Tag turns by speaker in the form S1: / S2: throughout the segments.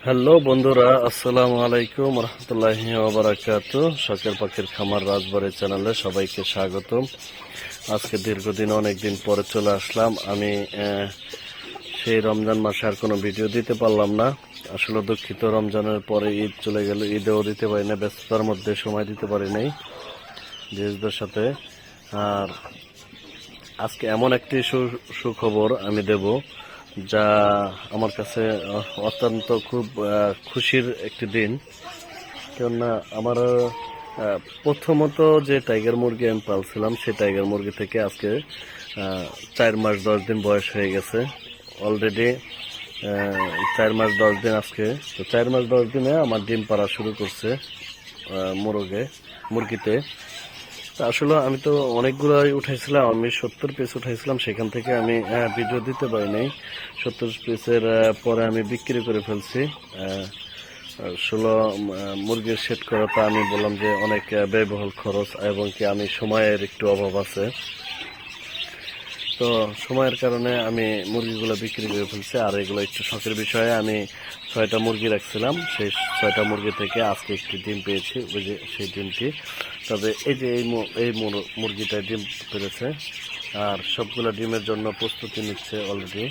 S1: Hello বন্ধুরা, আসসালামু আলাইকুম রহমতুল্লাহি ওয়া বারাকাতুহু। শখের পাখির খামার রাজবাড়ী চ্যানেলে সবাইকে স্বাগতম। আজকে দীর্ঘদিন অনেকদিন পরে চলে আসলাম। আমি সেই রমজান মাসে আর কোনো ভিডিও দিতে পারলাম না। আসলে দুঃখিত, রমজানের পরে ঈদ চলে গেল, ঈদেও দিতে পারি না, ব্যস্ততার মধ্যে সময় দিতে পারি নাই জিনিসদের সাথে। আর আজকে এমন একটি সুখবর আমি দেব, যা আমার কাছে অত্যন্ত খুব খুশির একটি দিন। কেননা আমার প্রথমত যে টাইগার মুরগি আমি পালছিলাম, সেই টাইগার মুরগি থেকে আজকে 4 মাস 10 দিন বয়স হয়ে গেছে অলরেডি। 4 মাস 10 দিন আজকে। তো 4 মাস 10 দিনে আমার ডিম পাড়া শুরু করছে মুরগিতে। আসলে আমি তো অনেকগুলাই উঠাইছিলাম, আমি 70 পিস উঠাইছিলাম, সেখান থেকে আমি ভিডিও দিতে পারি নাই। 70 পিসের পরে আমি বিক্রি করে ফেলছি। 16 মুরগির সেট করাতে আমি বললাম যে অনেক ব্যয়বহুল খরচ, এবং কি আমি সময়ের একটু অভাব আছে। তো সময়ের কারণে আমি মুরগিগুলো বিক্রি করে ফেলছি। আর এগুলো একটু শখের বিষয়ে আমি 6টা মুরগি রাখছিলাম, সেই 6টা মুরগি থেকে আজকে একটি ডিম পেয়েছি, ওই যে সেই ডিমটি। তবে এই যে এই মুরগিটা ডিম পেরেছে, আর সবগুলো ডিমের জন্য প্রস্তুতি নিচ্ছে অলরেডি।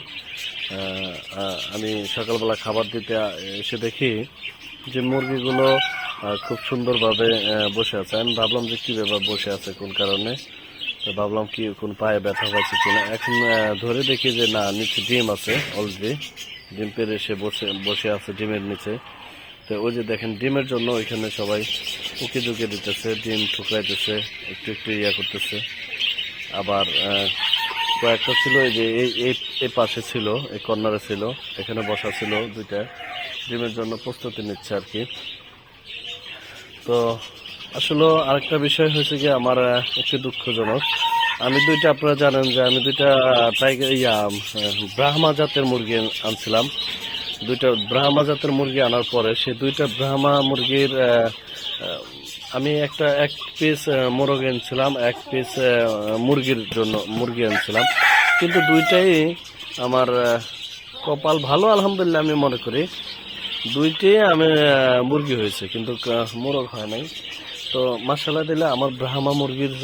S1: আমি সকালবেলা খাবার দিতে এসে দেখি যে মুরগিগুলো খুব সুন্দরভাবে বসে আছে। আমি ভাবলাম যে কী ব্যাপার, বসে আছে কোন কারণে। তো ভাবলাম কি কোন পায়ে ব্যথা পাচ্ছে কিনা। এখন ধরে দেখি যে না, নিচে ডিম আছে অলরেডি, ডিম পেরে এসে বসে আছে ডিমের নিচে। তো ওই যে দেখেন, ডিমের জন্য ওইখানে সবাই উঁকি ঝুঁকি দিতেছে, ডিম ঠুকরাইতেছে, একটু একটু ইয়া করতেছে। আবার কয়েকটা ছিল এই যে এই পাশে ছিল, এই কর্নারে ছিল, এখানে বসা ছিল দুইটা, ডিমের জন্য প্রস্তুতি নিচ্ছে আর কি। তো আসলে আরেকটা বিষয় হয়েছে যে আমার একটু দুঃখজনক, আমি দুইটা, আপনারা জানেন যে আমি দুইটা টাইগার ব্রাহ্মা জাতের মুরগি আনছিলাম। দুইটা ব্রাহ্মা জাতের মুরগি আনার পরে সে দুইটা ব্রাহ্মা মুরগির আমি এক পিস মোরগ আনছিলাম, এক পিস মুরগির জন্য মুরগি আনছিলাম। কিন্তু দুইটাই আমার কপাল ভালো, আলহামদুলিল্লাহ আমি মনে করি। দুইটাই আমি মুরগি হয়েছে, কিন্তু মোরগ হয় নাই। তো মাশাআল্লাহ দিলে আমার ব্রাহ্মা মুরগির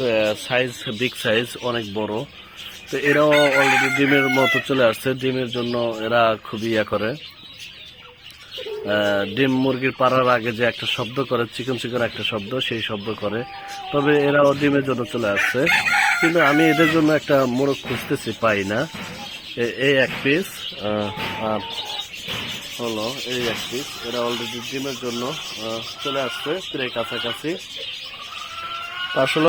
S1: সাইজ, বিগ সাইজ, অনেক বড়। তো এরাও অলরেডি ডিমের মতো চলে আসছে। ডিমের জন্য এরা খুবই ইয়া করে, ডিম মুরগির পাড়ার আগে যে একটা শব্দ করে, চিকন চিকন একটা শব্দ, সেই শব্দ করে। তবে এরাও ডিমের জন্য চলে আসছে, কিন্তু আমি এদের জন্য একটা মোরগ খুঁজতেছি, পাই না। এই এক পিস আর হলো এই এক পিস, এরা অলরেডি ডিমের জন্য চলে আসছে প্রায় কাছাকাছি আসলে।